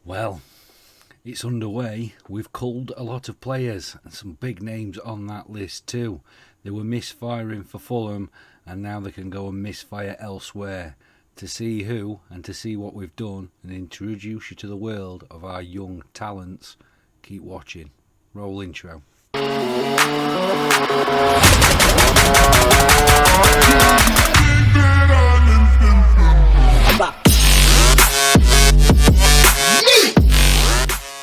Well, it's underway. We've culled a lot of players and some big names on that list too. They were misfiring for Fulham and now they can go and misfire elsewhere. To see who and to see what we've done and introduce you to the world of our young talents, keep watching. Roll intro.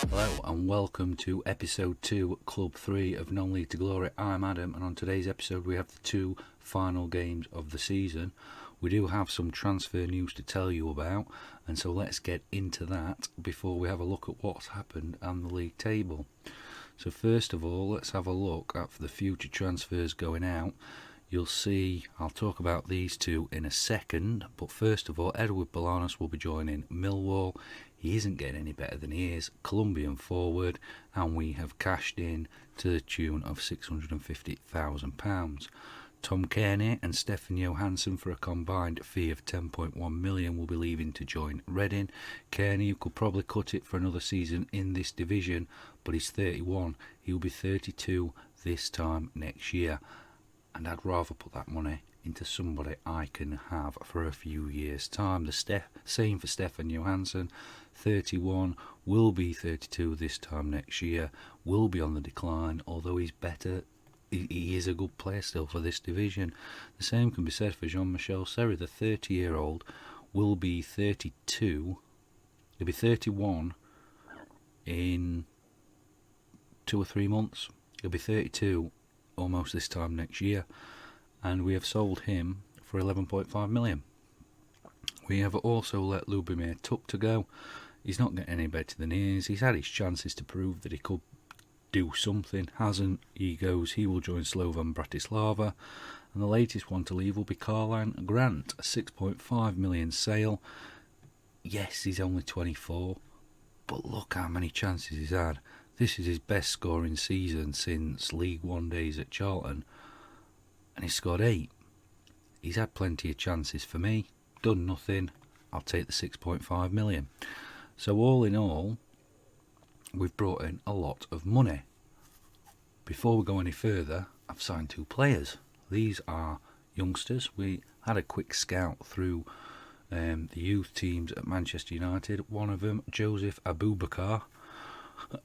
Hello and welcome to episode 2, Club 3 of Non-League to Glory. I'm Adam, and on today's episode we have the two final games of the season. We do have some transfer news to tell you about, and so let's get into that before we have a look at what's happened on the league table. So first of all, let's have a look at the future transfers going out. You'll see, I'll talk about these two in a second, but first of all, Edward Bolanos will be joining Millwall. He isn't getting any better than he is, Colombian forward, and we have cashed in to the tune of £650,000. Tom Kearney and Stefan Johansson for a combined fee of £10.1 million will be leaving to join RADEON. Kearney could probably cut it for another season in this division, but he's 31. He'll be 32 this time next year, and I'd rather put that money into somebody I can have for a few years' time. The same for Stefan Johansson, 31, will be 32 this time next year, will be on the decline, although he's better. He is a good player still for this division. The same can be said for Jean-Michel Seri. The 30-year-old will be 32. He'll be 31 in 2 or 3 months. He'll be 32 almost this time next year, and we have sold him for 11.5 million. We have also let Lubomir Tukta go. He's not getting any better than he is. He's had his chances to prove that he could do something, hasn't. He will join Slovan Bratislava, and the latest one to leave will be Carline Grant, a 6.5 million sale. Yes, he's only 24, but look how many chances he's had. This is his best scoring season since League One days at Charlton, and he's scored 8. He's had plenty of chances for me, done nothing. I'll take the 6.5 million. So all in all, we've brought in a lot of money. Before we go any further, I've signed 2 players. These are youngsters. We had a quick scout through the youth teams at Manchester United. One of them, Joseph Abubakar,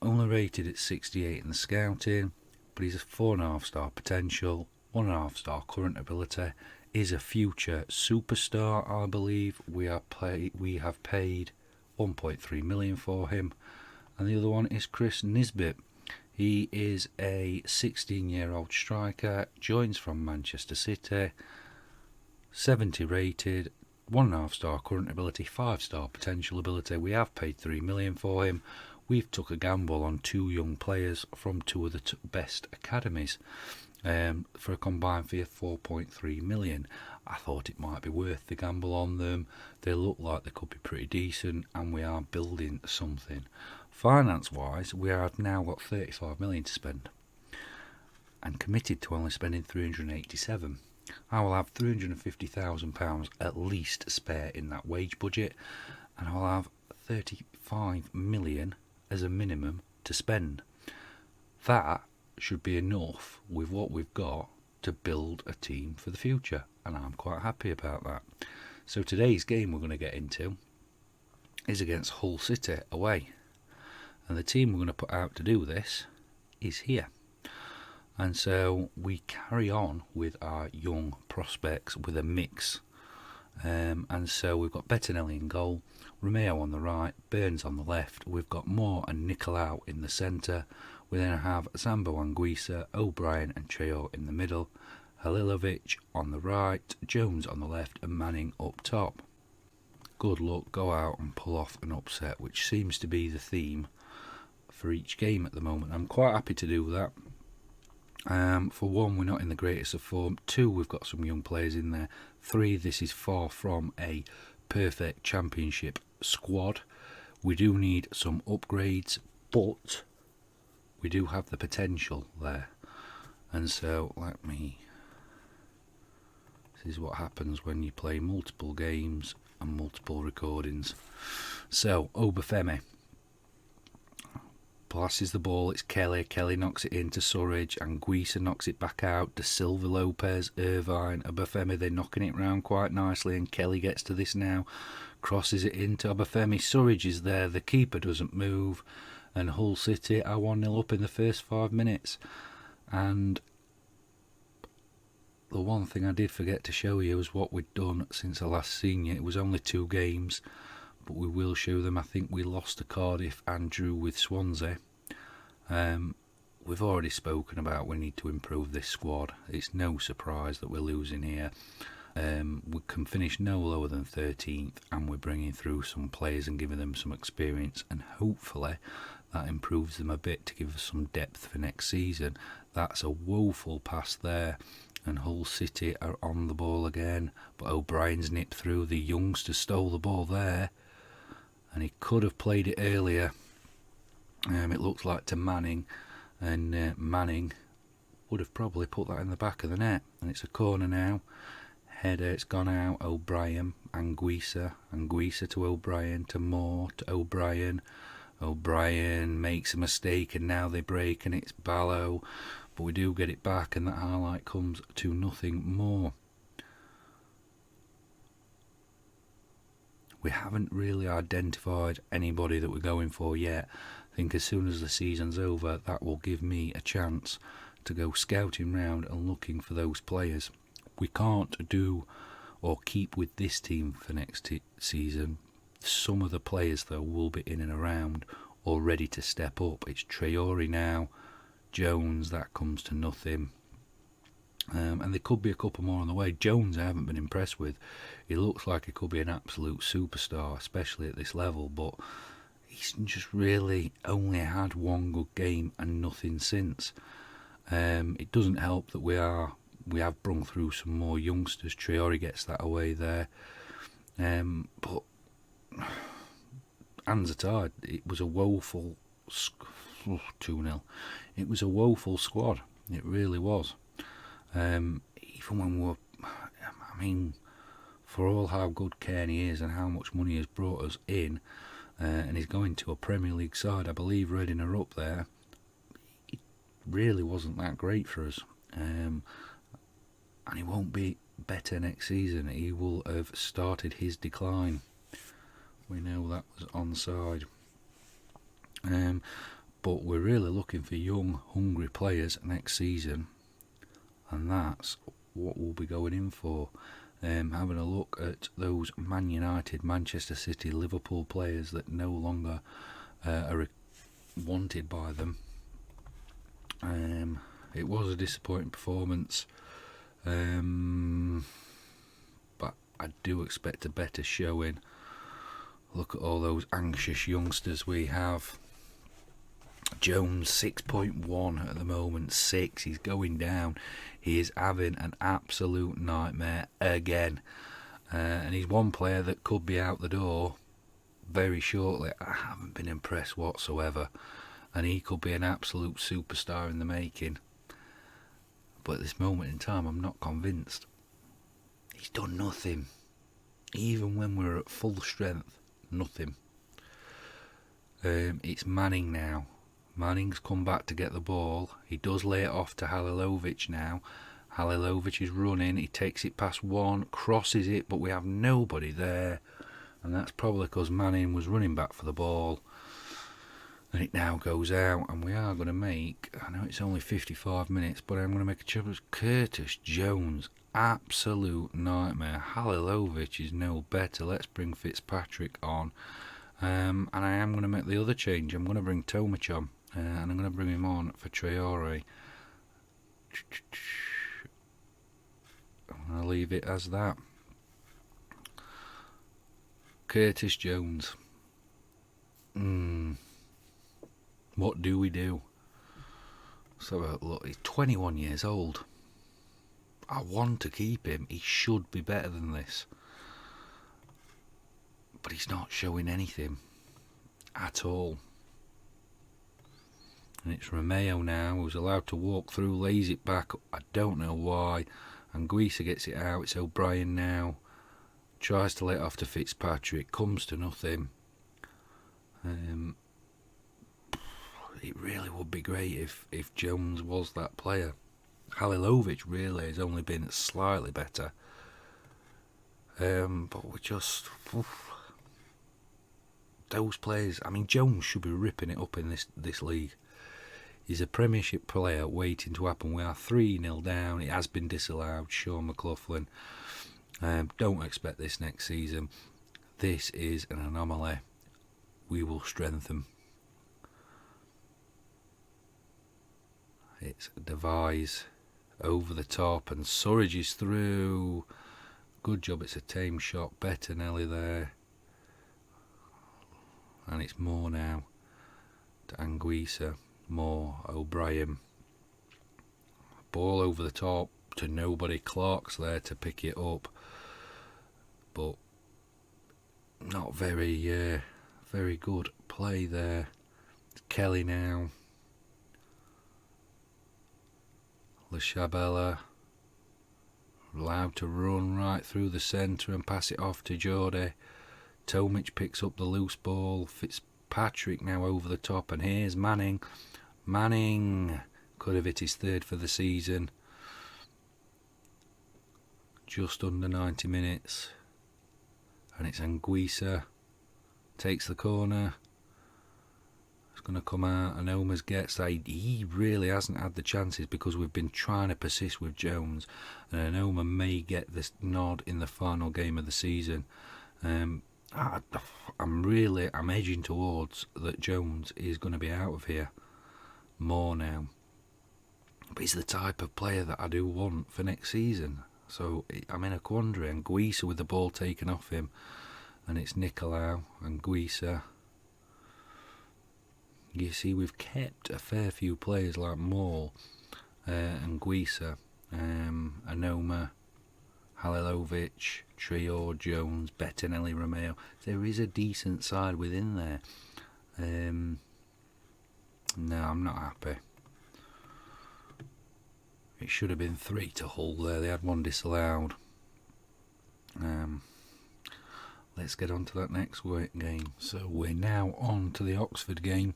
only rated at 68 in the scouting, but he's a 4.5 star potential, 1.5 star current ability, is a future superstar, I believe. We have paid 1.3 million for him. And the other one is Chris Nisbet. He is a 16-year-old striker, joins from Manchester City, 70 rated, 1.5 star current ability, 5 star potential ability. We have paid 3 million for him. We've took a gamble on 2 young players from 2 of the best academies for a combined fee of 4.3 million. I thought it might be worth the gamble on them. They look like they could be pretty decent, and we are building something. Finance-wise, we have now got 35 million to spend, and committed to only spending 387. I will have £350,000 at least spare in that wage budget, and I'll have 35 million as a minimum to spend. That should be enough with what we've got to build a team for the future, and I'm quite happy about that. So today's game we're going to get into is against Hull City away, and the team we're going to put out to do this is here. And so we carry on with our young prospects with a mix, and so we've got Bettinelli in goal, Romeo on the right, Burns on the left. We've got Moore and Nicolau in the centre. We then have Zambo Anguissa, O'Brien and Cheo in the middle, Halilovic on the right, Jones on the left, and Manning up top. Good luck, go out and pull off an upset, which seems to be the theme for each game at the moment. I'm quite happy to do that. For 1, we're not in the greatest of form. 2, we've got some young players in there. 3, this is far from a perfect championship squad. We do need some upgrades, but we do have the potential there. And so this is what happens when you play multiple games and multiple recordings. So Obafemi, passes the ball, it's Kelly knocks it into Surridge, and Guisa knocks it back out to Silva, Lopez, Irvine, Obafemi. They're knocking it round quite nicely, and Kelly gets to this now, crosses it into Obafemi. Surridge is there, the keeper doesn't move, and Hull City are 1-0 up in the first 5 minutes. And the one thing I did forget to show you is what we'd done since I last seen you. It was only 2 games, but we will show them. I think we lost to Cardiff and drew with Swansea. We've already spoken about we need to improve this squad. It's no surprise that we're losing here. We can finish no lower than 13th, and we're bringing through some players and giving them some experience, and hopefully that improves them a bit to give us some depth for next season. That's a woeful pass there, and Hull City are on the ball again, but O'Brien's nipped through. The youngster stole the ball there, and he could have played it earlier. It looked like to Manning, and Manning would have probably put that in the back of the net, and it's a corner now. Header, it's gone out. O'Brien, Anguissa to O'Brien, to Moore, to O'Brien. O'Brien makes a mistake, and now they break, and it's Ballo, but we do get it back, and that highlight comes to nothing more. We haven't really identified anybody that we're going for yet. I think as soon as the season's over, that will give me a chance to go scouting round and looking for those players. We can't do or keep with this team for next season. Some of the players, though, will be in and around or ready to step up. It's Traore now, Jones, that comes to nothing. And there could be a couple more on the way. Jones I haven't been impressed with. He looks like he could be an absolute superstar, especially at this level, but he's just really only had 1 good game and nothing since. It doesn't help that we have brung through some more youngsters. Traore gets that away there. But hands are tied. It was a woeful 2-0. It was a woeful squad. It really was. Even when for all how good Kearney is and how much money he's brought us in, and he's going to a Premier League side, I believe RADEON are up there, it really wasn't that great for us. And he won't be better next season. He will have started his decline. We know that was onside. But we're really looking for young, hungry players next season, and that's what we'll be going in for. Having a look at those Man United, Manchester City, Liverpool players that no longer are wanted by them. It was a disappointing performance, but I do expect a better showing. Look at all those anxious youngsters we have. Jones 6.1 at the moment, 6. He's going down. He is having an absolute nightmare again, and he's one player that could be out the door very shortly. I haven't been impressed whatsoever, and he could be an absolute superstar in the making, but at this moment in time I'm not convinced. He's done nothing, even when we're at full strength. Nothing. It's Manning now. Manning's come back to get the ball. He does lay it off to Halilovic now. Halilovic is running. He takes it past one, crosses it, but we have nobody there. And that's probably because Manning was running back for the ball. And it now goes out. And we are going to make, I know it's only 55 minutes, but I'm going to make a change. Curtis Jones. Absolute nightmare. Halilovic is no better. Let's bring Fitzpatrick on. And I am going to make the other change. I'm going to bring Tomic on. And I'm going to bring him on for Traore. I'm going to leave it as that. Curtis Jones. What do we do? So look, he's 21 years old. I want to keep him. He should be better than this. But he's not showing anything at all. And it's Romeo now, who's allowed to walk through, lays it back. I don't know why. Anguissa gets it out. It's O'Brien now. Tries to let it off to Fitzpatrick. Comes to nothing. it really would be great if Jones was that player. Halilovic really has only been slightly better. But we're just... those players... I mean, Jones should be ripping it up in this league. He's a Premiership player waiting to happen. We are 3-0 down. It has been disallowed. Sean McLaughlin. Don't expect this next season. This is an anomaly. We will strengthen. It's Devise over the top, and Surridge is through. Good job, it's a tame shot. Bettinelli there. And it's Moore now to Anguissa. Moore, O'Brien. Ball over the top to nobody. Clark's there to pick it up. But not very good play there. Kelly now. Lashabella allowed to run right through the centre and pass it off to Jordi. Tomic picks up the loose ball. Fitzpatrick now over the top, and here's Manning. Manning could have hit his third for the season. Just under 90 minutes. And it's Anguissa. Takes the corner. It's going to come out, and Omers gets that. He really hasn't had the chances because we've been trying to persist with Jones, and Omer may get this nod in the final game of the season. I'm edging towards that Jones is going to be out of here more now. But he's the type of player that I do want for next season. So I'm in a quandary. And Guisa with the ball taken off him, and it's Nicolau and Guisa. You see, we've kept a fair few players like Moore and Guisa, Anoma, Halilovic, Trior, Jones, Bettinelli, Romeo. There is a decent side within there. No, I'm not happy. It should have been 3 to Hull there. They had one disallowed. Let's get on to that next game. So we're now on to the Oxford game.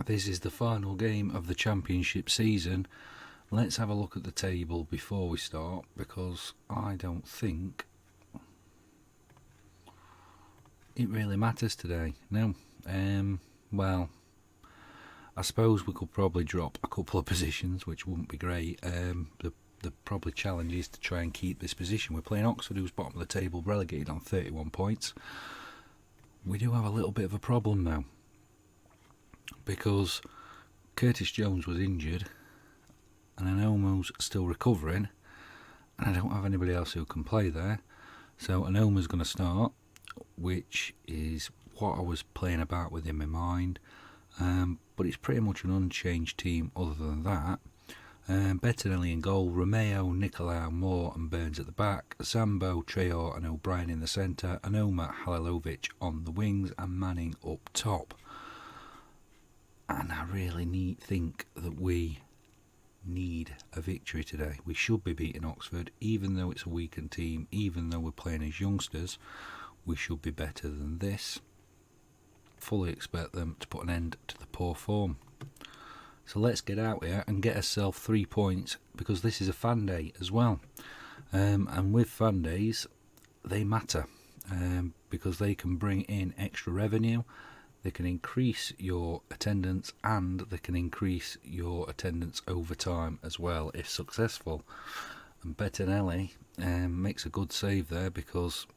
This is the final game of the Championship season. Let's have a look at the table before we start, because I don't think it really matters today. No. Well, I suppose we could probably drop a couple of positions, which wouldn't be great. The probably challenge is to try and keep this position. We're playing Oxford, who's bottom of the table, relegated on 31 points. We do have a little bit of a problem now, because Curtis Jones was injured, and Anoma's still recovering, and I don't have anybody else who can play there. So Anoma's going to start, which is what I was playing about with in my mind. But it's pretty much an unchanged team other than that. Bettinelli in goal, Romeo, Nicolau, Moore and Burns at the back, Zambo, Treor and O'Brien in the centre, Anoma, Halilovic on the wings, and Manning up top. And I really think that we need a victory today. We should be beating Oxford, even though it's a weakened team, even though we're playing as youngsters. We should be better than this. Fully expect them to put an end to the poor form. So let's get out here and get ourselves 3 points, because this is a fan day as well. And with fan days, they matter, because they can bring in extra revenue, they can increase your attendance, and they can increase your attendance over time as well if successful. And Bettinelli makes a good save there, because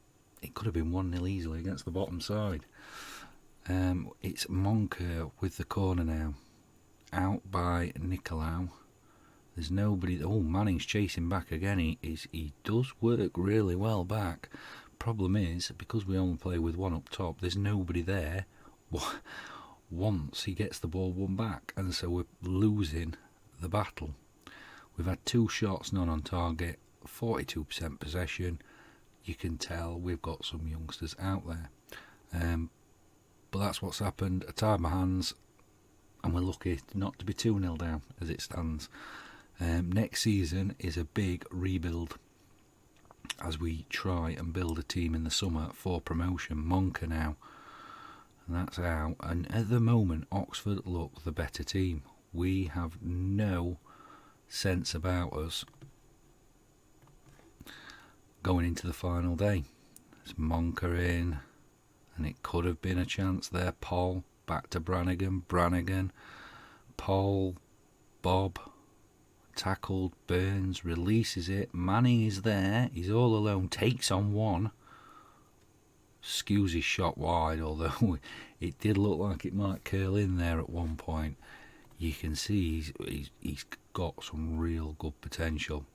it could have been 1-0 easily against the bottom side. It's Moncur with the corner now, out by Nicolau. There's nobody. Oh, Manning's chasing back again. He does work really well back. Problem is, because we only play with one up top, there's nobody there once he gets the ball won back, and so we're losing the battle. We've had 2 shots, none on target, 42% possession. You can tell we've got some youngsters out there. But that's what's happened. I tied my hands, and we're lucky not to be 2-0 down as it stands. Next season is a big rebuild as we try and build a team in the summer for promotion. Monka now And that's out. And at the moment, Oxford look the better team. We have no sense about us going into the final day. There's Monker in, and it could have been a chance there. Paul back to Brannigan, Paul, Bob, tackled Burns, releases it. Manning is there, he's all alone, takes on one, skews his shot wide, although it did look like it might curl in there at one point. You can see he's got some real good potential.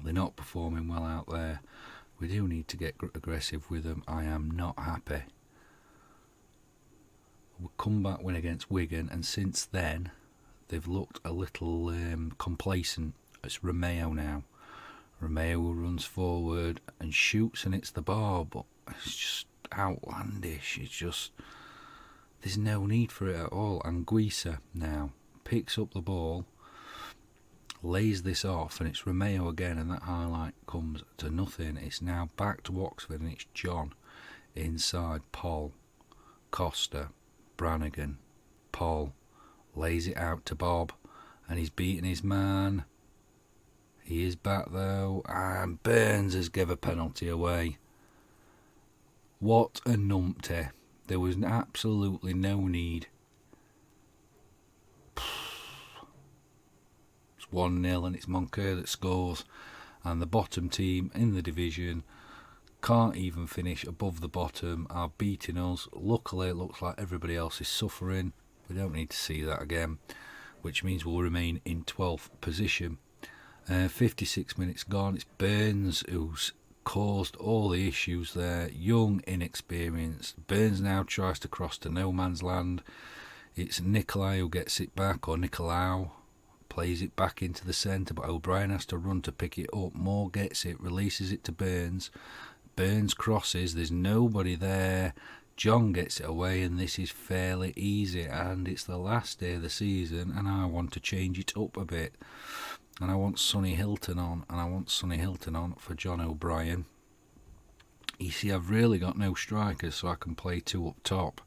They're not performing well out there. We do need to get aggressive with them. I am not happy. We'll come back win against Wigan, and since then they've looked a little complacent. It's Romeo now. Romeo runs forward and shoots and hits the bar, but it's just outlandish. It's just, there's no need for it at all. Anguissa now picks up the ball, lays this off, and it's Romeo again, and that highlight comes to nothing. It's now back to Oxford, and it's John inside. Paul, Costa, Brannigan, Paul lays it out to Bob, and he's beating his man. He is back though, and Burns has given a penalty away. What a numpty. There was absolutely no need. It's 1-0, and it's Moncur that scores, and the bottom team in the division can't even finish above the bottom, are beating us. Luckily it looks like everybody else is suffering. We don't need to see that again, which means we'll remain in 12th position. 56 minutes gone. It's Burns who's caused all the issues there. Young, inexperienced. Burns now tries to cross to no man's land. It's Nikolai who gets it back, or Nicolau plays it back into the centre, but O'Brien has to run to pick it up. Moore gets it, releases it to Burns. Burns crosses, there's nobody there. John gets it away, and this is fairly easy, and it's the last day of the season, and I want to change it up a bit. And I want Sonny Hilton on, for John O'Brien. You see, I've really got no strikers, so I can play two up top.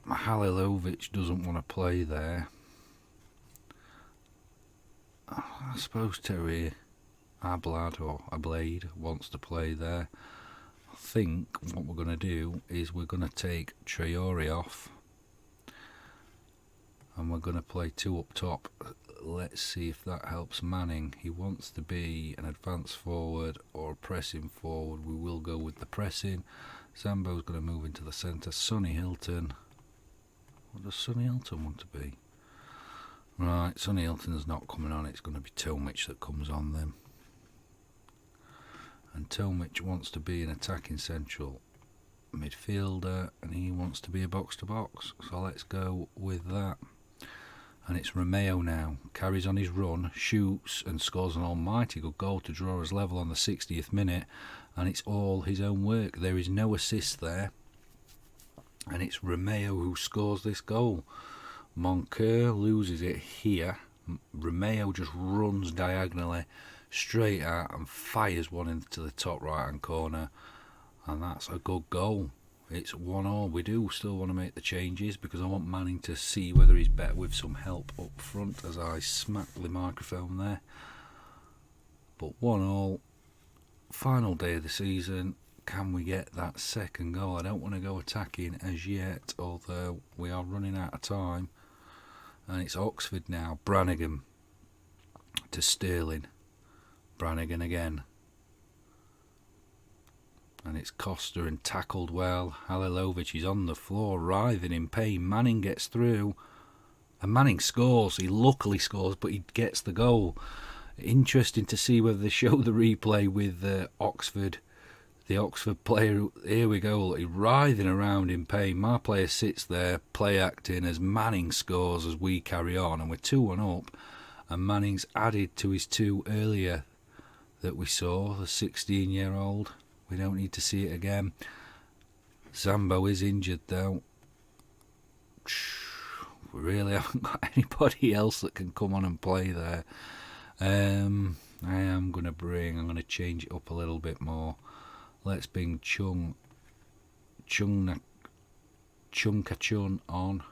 Halilovic doesn't want to play there. I suppose Terry Ablade wants to play there. I think what we're going to do is we're going to take Traore off, and we're going to play two up top. Let's see if that helps Manning. He wants to be an advance forward or a pressing forward. We will go with the pressing. Zambo's going to move into the centre. Sonny Hilton. What does Sonny Hilton want to be? Right, Sonny Hilton's not coming on. It's going to be Tomic that comes on then. And Tomic wants to be an attacking central midfielder, and he wants to be a box-to-box. So let's go with that. And it's Romeo now. Carries on his run, shoots, and scores an almighty good goal to draw us level on the 60th minute. And it's all his own work. There is no assist there. And it's Romeo who scores this goal. Moncur loses it here. Romeo just runs diagonally straight out and fires one into the top right hand corner, and that's a good goal. It's 1-1. We do still want to make the changes because I want Manning to see whether he's better with some help up front, as I smack the microphone there. But 1-1, final day of the season. Can we get that second goal? I don't want to go attacking as yet, although we are running out of time. And it's Oxford now. Brannigan to Sterling. Brannigan again. And it's Costa, and tackled well. Halilovic is on the floor, writhing in pain. Manning gets through. And Manning scores. He luckily scores, but he gets the goal. Interesting to see whether they show the replay with Oxford. The Oxford player, here we go, he's writhing around in pain. My player sits there, play acting, as Manning scores as we carry on. And we're 2-1 up. And Manning's added to his two earlier that we saw, the 16-year-old. We don't need to see it again. Zambo is injured though. We really haven't got anybody else that can come on and play there. I'm going to change it up a little bit more. Let's bring Chung Ka-chun on,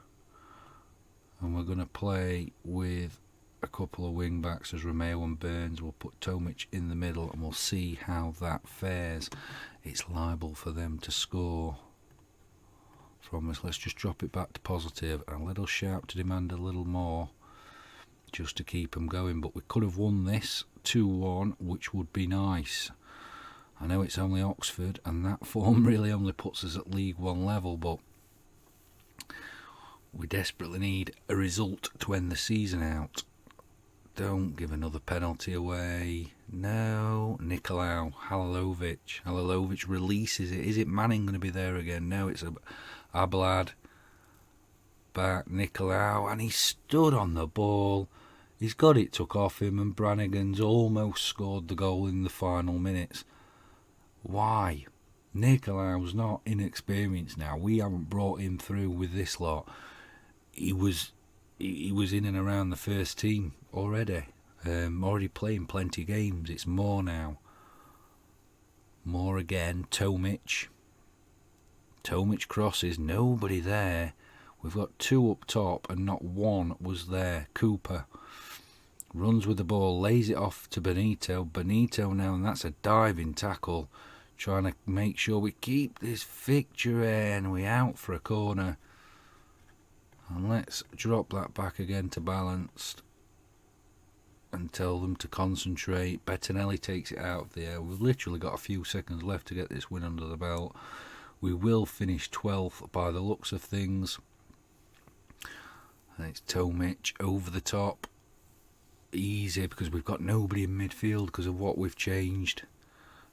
and we're going to play with a couple of wing backs as Romeo and Burns. We'll put Tomic in the middle and we'll see how that fares. It's liable for them to score from us. Let's just drop it back to positive, and a little sharp to demand a little more just to keep them going. But we could have won this 2-1, which would be nice. I know it's only Oxford and that form really only puts us at League One level, but we desperately need a result to end the season out. Don't give another penalty away. No. Nicolau. Halilovic releases it. Is it Manning going to be there again? No, it's Ablad. Back Nicolau, and he stood on the ball. He's got it took off him, and Brannigan's almost scored the goal in the final minutes. Why? Nicolau's not inexperienced now. We haven't brought him through with this lot. He was in and around the first team already. Already playing plenty of games. It's more now. More again. Tomic crosses. Nobody there. We've got 2 up top and not one was there. Cooper runs with the ball, lays it off to Benito. Benito now, and that's a diving tackle. Trying to make sure we keep this fixture and we out for a corner. And let's drop that back again to balanced and tell them to concentrate. Bettinelli takes it out of the air. We've literally got a few seconds left to get this win under the belt. We will finish 12th by the looks of things. And it's Tomic over the top. Easy because we've got nobody in midfield because of what we've changed.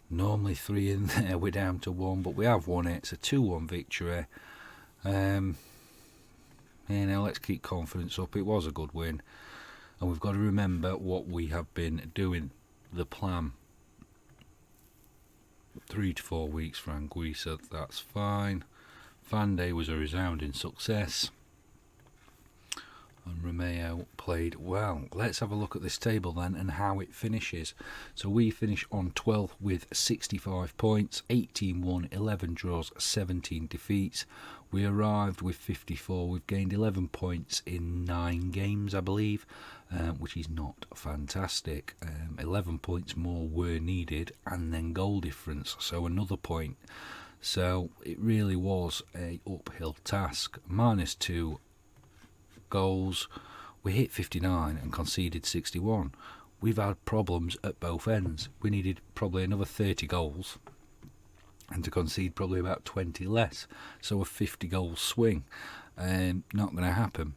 Normally 3 in there, we're down to 1, but we have won it. It's a 2-1 victory. Let's keep confidence up. It was a good win, and we've got to remember what we have been doing. The plan: 3 to 4 weeks for Anguissa. That's fine. Fan Day was a resounding success, and Romeo played well. Let's have a look at this table then and how it finishes. So we finish on 12th with 65 points, 18 won, 11 draws, 17 defeats. We arrived with 54. We've gained 11 points in 9 games, I believe, which is not fantastic. 11 points more were needed, and then goal difference, so another point. So it really was a uphill task. -2 goals. We hit 59 and conceded 61. We've had problems at both ends. We needed probably another 30 goals and to concede probably about 20 less. So a 50 goal swing. Not going to happen.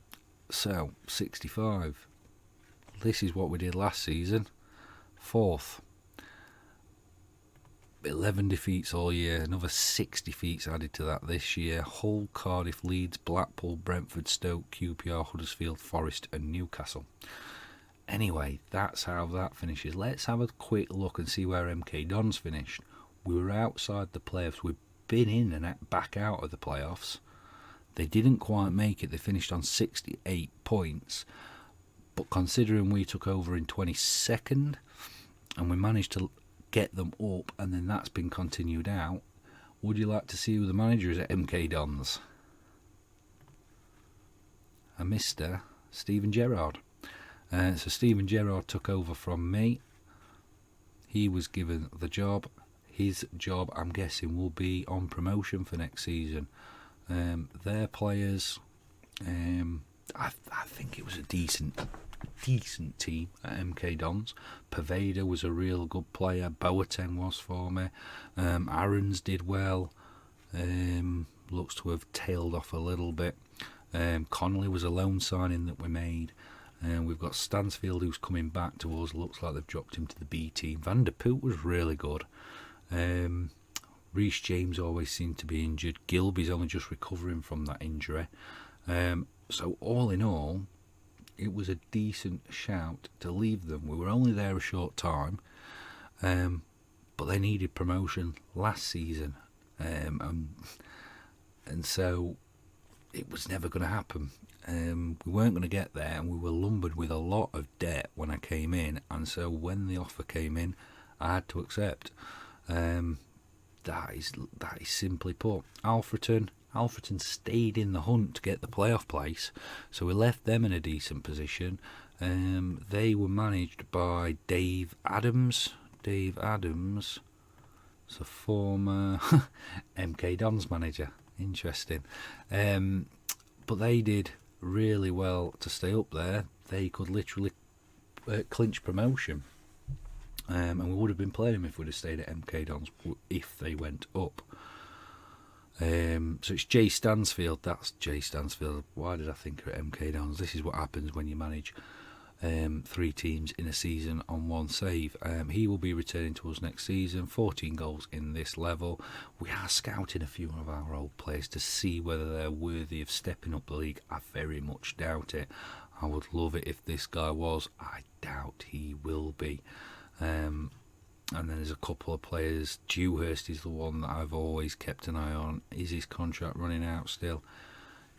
So 65. This is what we did last season. 4th. 11 defeats all year, another 6 defeats added to that this year. Hull, Cardiff, Leeds, Blackpool, Brentford, Stoke, QPR, Huddersfield, Forest and Newcastle. Anyway, that's how that finishes. Let's have a quick look and see where MK Dons finished. We were outside the playoffs. We've been in and back out of the playoffs. They didn't quite make it. They finished on 68 points. But considering we took over in 22nd and we managed to get them up, and then that's been continued out. Would you like to see who the manager is at MK Dons? A Mr. Stephen Gerrard. So Stephen Gerrard took over from me. He was given the job. His job, I'm guessing, will be on promotion for next season. Their players, I think it was a decent team at MK Dons. Poveda was a real good player. Boateng was for me. Aarons did well. Looks to have tailed off a little bit. Connolly was a loan signing that we made. We've got Stansfield who's coming back to us. Looks like they've dropped him to the B team. Van der Poot was really good. Reece James always seemed to be injured. Gilby's only just recovering from that injury. So all in all, it was a decent shout to leave them. We were only there a short time, but they needed promotion last season, and so it was never going to happen. We weren't going to get there, and we were lumbered with a lot of debt when I came in, and so when the offer came in, I had to accept. That is simply put. Alfreton stayed in the hunt to get the playoff place, so we left them in a decent position. They were managed by Dave Adams. Dave Adams is a former MK Dons manager. Interesting. But they did really well to stay up there. They could literally clinch promotion. And we would have been playing them if we'd have stayed at MK Dons if they went up. So it's Jay Stansfield. That's Jay Stansfield. Why did I think of MK Dons? This is what happens when you manage 3 teams in a season on 1 save. He will be returning to us next season. 14 goals in this level. We are scouting a few of our old players to see whether they're worthy of stepping up the league. I very much doubt it. I would love it if this guy was. I doubt he will be. And then there's a couple of players. Dewhurst is the one that I've always kept an eye on. Is his contract running out still?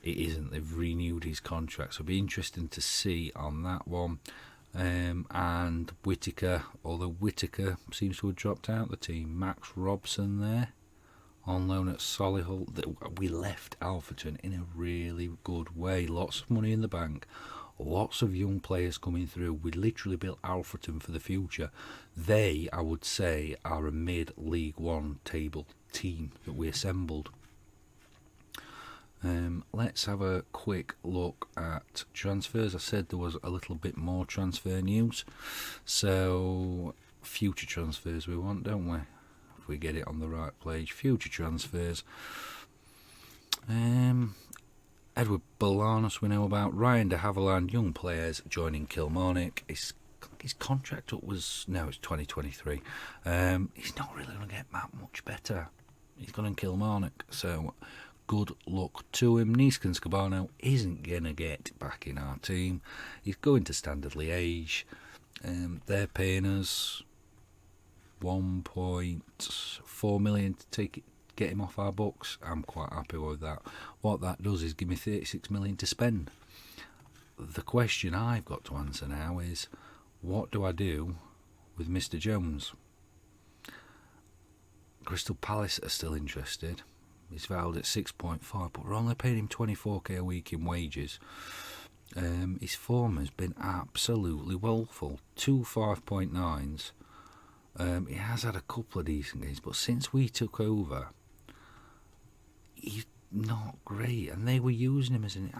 It isn't. They've renewed his contract, so it'll be interesting to see on that one. And Whittaker, although Whittaker seems to have dropped out the team. Max Robson there, on loan at Solihull. We left Alfreton in a really good way. Lots of money in the bank. Lots of young players coming through. We literally built Alfreton for the future. They, I would say, are a mid-League One table team that we assembled. Let's have a quick look at transfers. I said there was a little bit more transfer news. So, future transfers we want, don't we? If we get it on the right page. Future transfers. Edward Bolanos we know about. Ryan de Havilland, young players joining Kilmarnock. His contract up was, no, it's 2023. He's not really going to get that much better. He's gone in Kilmarnock, so good luck to him. Niskan Scabano isn't going to get back in our team. He's going to Standard Liège. They're paying us 1.4 million to get him off our books. I'm quite happy with that. What that does is give me 36 million to spend. The question I've got to answer now is, what do I do with Mr. Jones? Crystal Palace are still interested. He's valued at 6.5, but we're only paying him 24k a week in wages. His form has been absolutely woeful. 2 5.9s. He has had a couple of decent games, but since we took over, he's not great. And they were using him as an...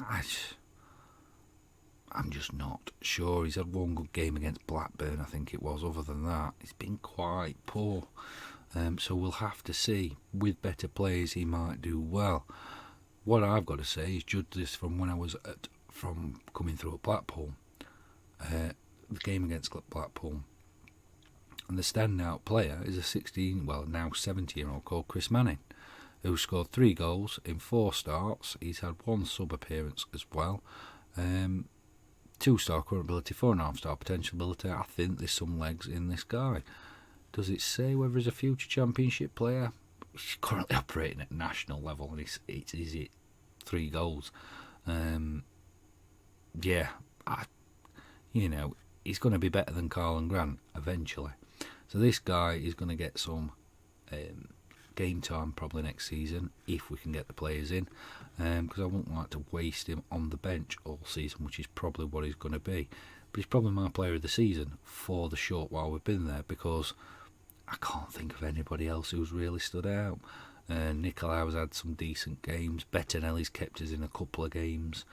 I'm just not sure. He's had one good game against Blackburn, I think it was. Other than that, he's been quite poor. So we'll have to see. With better players, he might do well. What I've got to say is, judge this from when I was from coming through at Blackpool, the game against Blackpool, and the standout player is a 17-year-old called Chris Manning, who scored 3 goals in 4 starts. He's had 1 sub appearance as well. 2-star current ability, 4.5-star potential ability. I think there's some legs in this guy. Does it say whether he's a future championship player? He's currently operating at national level, and he's 3 goals. He's going to be better than Carl Grant eventually. So this guy is going to get some game time probably next season, if we can get the players in, because I wouldn't like to waste him on the bench all season, which is probably what he's going to be. But he's probably my player of the season for the short while we've been there, because I can't think of anybody else who's really stood out. Nikolau's had some decent games. Bettinelli's kept us in a couple of games.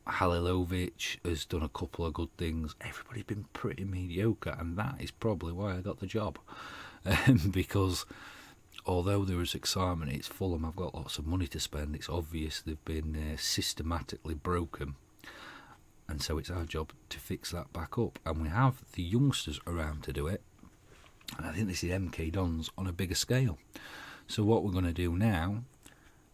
Halilovic has done a couple of good things. Everybody's been pretty mediocre, and that is probably why I got the job. Because although there is excitement, it's Fulham, I've got lots of money to spend. It's obvious they've been systematically broken, and so it's our job to fix that back up, and we have the youngsters around to do it. And I think this is MK Dons on a bigger scale. So what we're going to do now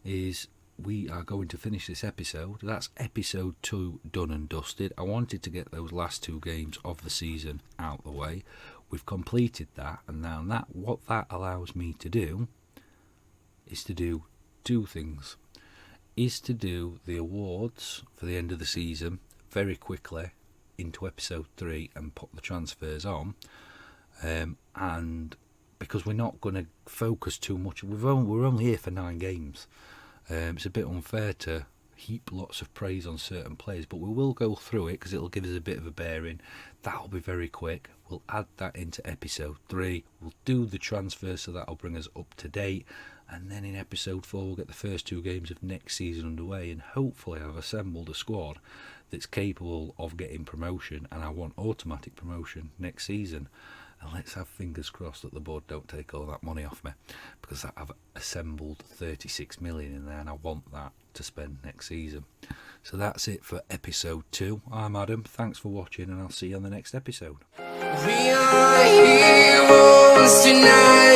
is we are going to finish this episode. That's episode 2 done and dusted. I wanted to get those last 2 games of the season out the way. We've completed that, and now what that allows me to do is to do 2 things. is to do the awards for the end of the season very quickly into episode 3 and put the transfers on. And because we're not going to focus too much, we're only here for 9 games. It's a bit unfair to heap lots of praise on certain players, but we will go through it because it'll give us a bit of a bearing. That'll be very quick. We'll add that into episode 3. We'll do the transfer, so that'll bring us up to date. And then in episode 4 we'll get the first 2 games of next season underway, and hopefully I've assembled a squad that's capable of getting promotion, and I want automatic promotion next season. And let's have fingers crossed that the board don't take all that money off me, because I've assembled 36 million in there and I want that to spend next season. So that's it for episode 2. I'm Adam, thanks for watching, and I'll see you on the next episode. We are heroes tonight.